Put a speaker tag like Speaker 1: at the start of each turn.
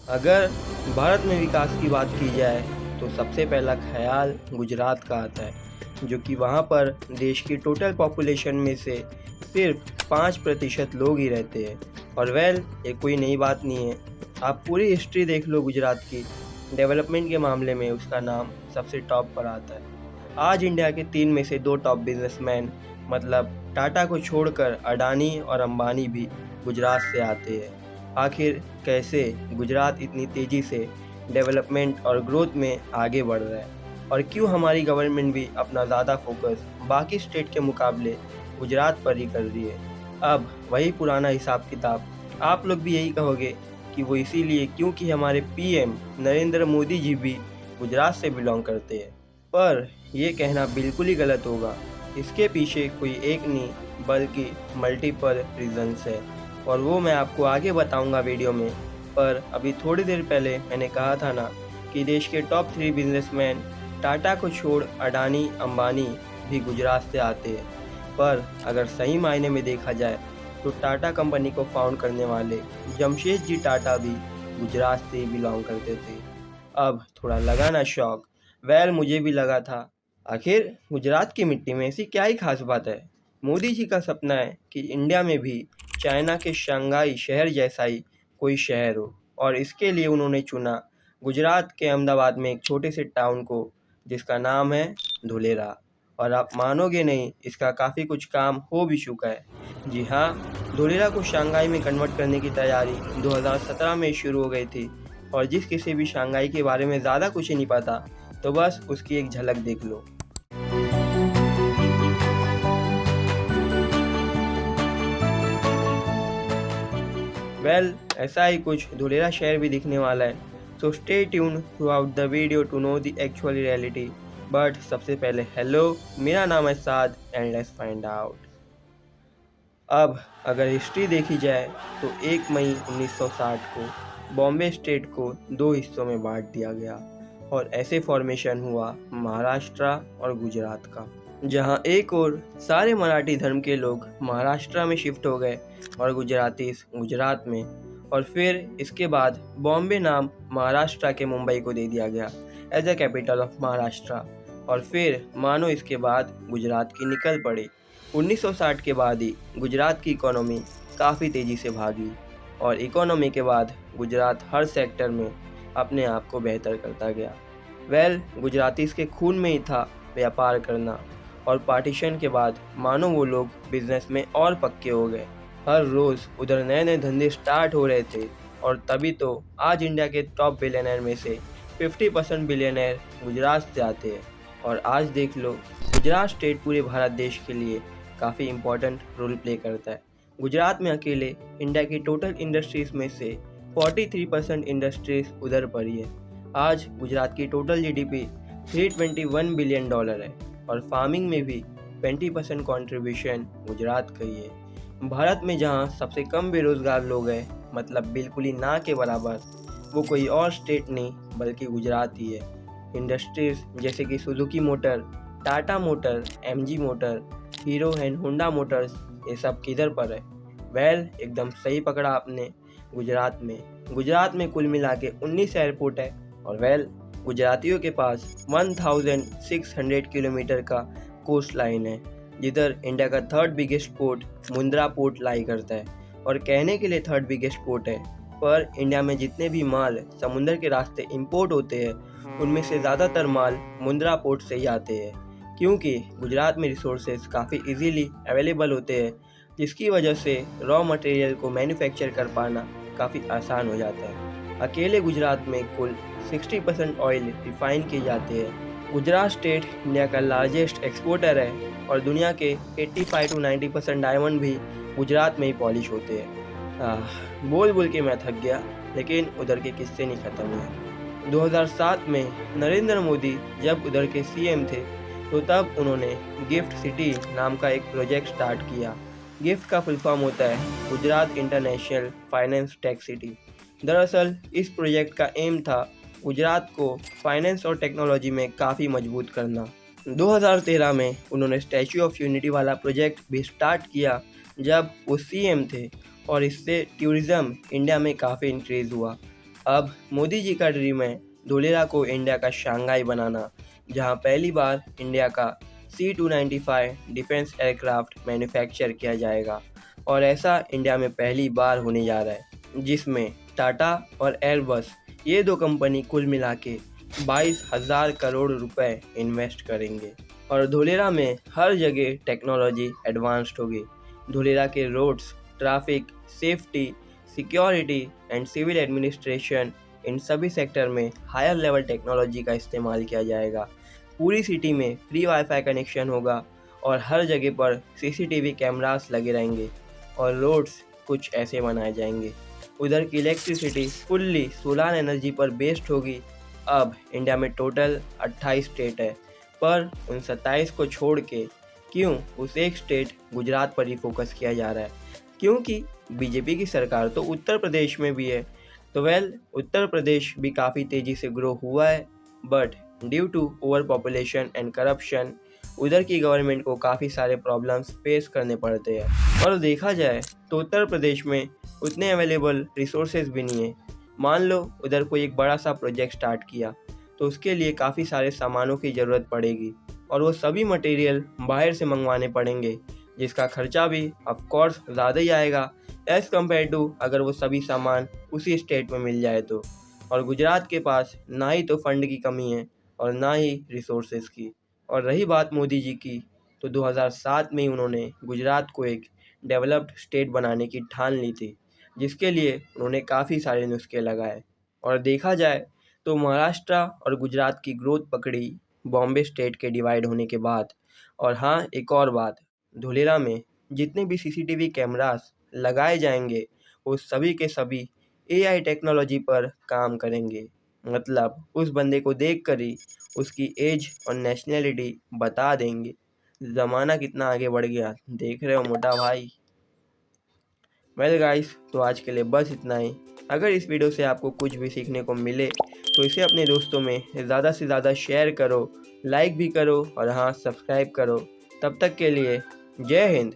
Speaker 1: अगर भारत में विकास की बात की जाए तो सबसे पहला ख्याल गुजरात का आता है, जो कि वहाँ पर देश की टोटल पॉपुलेशन में से सिर्फ 5% लोग ही रहते हैं। और ये कोई नई बात नहीं है। आप पूरी हिस्ट्री देख लो गुजरात की, डेवलपमेंट के मामले में उसका नाम सबसे टॉप पर आता है। आज इंडिया के 3 में से 2 टॉप बिजनेसमैन मतलब टाटा को छोड़कर अडानी और अंबानी भी गुजरात से आते हैं। आखिर कैसे गुजरात इतनी तेज़ी से डेवलपमेंट और ग्रोथ में आगे बढ़ रहा है, और क्यों हमारी गवर्नमेंट भी अपना ज़्यादा फोकस बाकी स्टेट के मुकाबले गुजरात पर ही कर रही है। अब वही पुराना हिसाब किताब, आप लोग भी यही कहोगे कि वो इसीलिए क्योंकि हमारे पीएम नरेंद्र मोदी जी भी गुजरात से बिलोंग करते हैं। पर यह कहना बिल्कुल ही गलत होगा। इसके पीछे कोई एक नहीं बल्कि मल्टीपल रीजंस है, और वो मैं आपको आगे बताऊंगा वीडियो में। पर अभी थोड़ी देर पहले मैंने कहा था ना कि देश के टॉप 3 बिजनेसमैन टाटा को छोड़ अडानी अंबानी भी गुजरात से आते हैं। पर अगर सही मायने में देखा जाए तो टाटा कंपनी को फाउंड करने वाले जमशेद जी टाटा भी गुजरात से ही बिलोंग करते थे। अब थोड़ा लगा ना शौक? मुझे भी लगा था। आखिर गुजरात की मिट्टी में ऐसी क्या ही खास बात है? मोदी जी का सपना है कि इंडिया में भी चाइना के शंघाई शहर जैसा ही कोई शहर हो, और इसके लिए उन्होंने चुना गुजरात के अहमदाबाद में एक छोटे से टाउन को, जिसका नाम है धुलेरा। और आप मानोगे नहीं, इसका काफ़ी कुछ काम हो भी चुका है। जी हाँ, धुलेरा को शंघाई में कन्वर्ट करने की तैयारी 2017 में शुरू हो गई थी। और जिस किसी भी शंघाई के बारे में ज़्यादा कुछ नहीं पता, तो बस उसकी एक झलक देख लो। ऐसा ही कुछ धुलेरा शहर भी दिखने वाला है। So stay tune throughout the video to know the actual reality. But सबसे पहले हेलो, मेरा नाम है Saad and let's find out. अब अगर हिस्ट्री देखी जाए तो 1 मई 1960 को बॉम्बे स्टेट को 2 हिस्सों में बांट दिया गया, और ऐसे फॉर्मेशन हुआ महाराष्ट्र और गुजरात का, जहां एक और सारे मराठी धर्म के लोग महाराष्ट्र में शिफ्ट हो गए और गुजरातीस गुजरात में। और फिर इसके बाद बॉम्बे नाम महाराष्ट्र के मुंबई को दे दिया गया as a capital of Maharashtra. और फिर मानो इसके बाद गुजरात की निकल पड़ी। 1960 के बाद ही गुजरात की इकोनॉमी काफ़ी तेज़ी से भागी, और इकोनॉमी के बाद गुजरात हर सेक्टर में अपने आप को बेहतर करता गया। गुजरातीस के खून में ही था व्यापार करना, और पार्टीशन के बाद मानो वो लोग बिजनेस में और पक्के हो गए। हर रोज़ उधर नए नए धंधे स्टार्ट हो रहे थे, और तभी तो आज इंडिया के टॉप बिलियनर में से 50% बिलियनर गुजरात से आते हैं। और आज देख लो, गुजरात स्टेट पूरे भारत देश के लिए काफ़ी इम्पोर्टेंट रोल प्ले करता है। गुजरात में अकेले इंडिया की टोटल इंडस्ट्रीज़ में से 43% इंडस्ट्रीज़ उधर पर ही है। आज गुजरात की टोटल जीडीपी $321 बिलियन है, और फार्मिंग में भी 20% कॉन्ट्रीब्यूशन गुजरात का ही है। भारत में जहां सबसे कम बेरोजगार लोग हैं, मतलब बिल्कुल ही ना के बराबर, वो कोई और स्टेट नहीं बल्कि गुजरात ही है। इंडस्ट्रीज़ जैसे कि Suzuki motor, Tata motor, MG motor, hero and Honda Motors, ये सब किधर पर है? एकदम सही पकड़ा आपने, गुजरात में कुल मिला के 19 एयरपोर्ट है। और गुजरातियों के पास 1600 किलोमीटर का कोस्ट लाइन है, जिधर इंडिया का 3rd biggest port Mundra port लाई करता है। और कहने के लिए 3rd बिगेस्ट पोर्ट है, पर इंडिया में जितने भी माल समुंदर के रास्ते इंपोर्ट होते हैं, उनमें से ज़्यादातर माल मुंद्रा पोर्ट से ही आते हैं, क्योंकि गुजरात में रिसोर्सेज काफ़ी इजीली अवेलेबल होते हैं, जिसकी वजह से रॉ मटेरियल को मैन्युफैक्चर कर पाना काफ़ी आसान हो जाता है। अकेले गुजरात में कुल 60% ऑयल रिफाइन किए जाते हैं। गुजरात स्टेट इंडिया का लार्जेस्ट एक्सपोर्टर है, और दुनिया के 85 to 90% डायमंड भी गुजरात में ही पॉलिश होते हैं। बोल बोल के मैं थक गया, लेकिन उधर के किस्से नहीं ख़त्म हुए। 2007 में नरेंद्र मोदी जब उधर के सीएम थे, तो तब उन्होंने गिफ्ट सिटी नाम का एक प्रोजेक्ट स्टार्ट किया। गिफ्ट का फुल फॉर्म होता है Gujarat international finance tech city. दरअसल इस प्रोजेक्ट का एम था गुजरात को फाइनेंस और टेक्नोलॉजी में काफ़ी मजबूत करना। 2013 में उन्होंने स्टैच्यू ऑफ यूनिटी वाला प्रोजेक्ट भी स्टार्ट किया जब वो सीएम थे, और इससे टूरिज़्म इंडिया में काफ़ी इंक्रीज़ हुआ। अब मोदी जी का ड्रीम है धुलेरा को इंडिया का शंघाई बनाना, जहां पहली बार इंडिया का C-295 डिफेंस एयरक्राफ्ट मैन्युफैक्चर किया जाएगा। और ऐसा इंडिया में पहली बार होने जा रहा है, जिसमें टाटा और एयरबस ये दो कंपनी कुल मिला के 22,000 करोड़ रुपए इन्वेस्ट करेंगे। और धुलेरा में हर जगह टेक्नोलॉजी एडवांस्ड होगी। धुलेरा के roads, traffic, safety, security and civil administration, इन सभी सेक्टर में हायर लेवल टेक्नोलॉजी का इस्तेमाल किया जाएगा। पूरी सिटी में फ्री वाईफाई कनेक्शन होगा और हर जगह पर CCTV कैमरास लगे रहेंगे और रोड्स कुछ ऐसे बनाए जाएंगे। उधर की इलेक्ट्रिसिटी फुल्ली सोलर एनर्जी पर बेस्ड होगी। अब इंडिया में टोटल 28 स्टेट है, पर उन 27 को छोड़ के क्यों उस एक स्टेट गुजरात पर ही फोकस किया जा रहा है? क्योंकि बीजेपी की सरकार तो उत्तर प्रदेश में भी है। तो उत्तर प्रदेश भी काफ़ी तेज़ी से ग्रो हुआ है, but due to over population and corruption उधर की गवर्नमेंट को काफ़ी सारे प्रॉब्लम्स फेस करने पड़ते हैं। और देखा जाए तो उत्तर प्रदेश में उतने अवेलेबल रिसोर्सेज भी नहीं है। मान लो उधर कोई एक बड़ा सा प्रोजेक्ट स्टार्ट किया तो उसके लिए काफ़ी सारे सामानों की ज़रूरत पड़ेगी और वो सभी मटेरियल बाहर से मंगवाने पड़ेंगे, जिसका खर्चा भी ऑफ कोर्स ज़्यादा ही आएगा एज़ कम्पेयर टू अगर वो सभी सामान उसी स्टेट में मिल जाए तो। और गुजरात के पास ना ही तो फंड की कमी है और ना ही रिसोर्सेज की। और रही बात मोदी जी की, तो 2007 में ही उन्होंने गुजरात को एक डेवलप्ड स्टेट बनाने की ठान ली थी, जिसके लिए उन्होंने काफ़ी सारे नुस्खे लगाए। और देखा जाए तो महाराष्ट्र और गुजरात की ग्रोथ पकड़ी बॉम्बे स्टेट के डिवाइड होने के बाद। और हाँ, एक और बात, धुलेरा में जितने भी CCTV कैमरास लगाए जाएंगे वो सभी के सभी AI टेक्नोलॉजी पर काम करेंगे। मतलब उस बंदे को देख कर ही उसकी एज और नेशनैलिटी बता देंगे। ज़माना कितना आगे बढ़ गया, देख रहे हो मोटा भाई। वेल गाइस, तो आज के लिए बस इतना ही। अगर इस वीडियो से आपको कुछ भी सीखने को मिले तो इसे अपने दोस्तों में ज़्यादा से ज़्यादा शेयर करो, लाइक भी करो और हाँ, सब्सक्राइब करो। तब तक के लिए जय हिंद।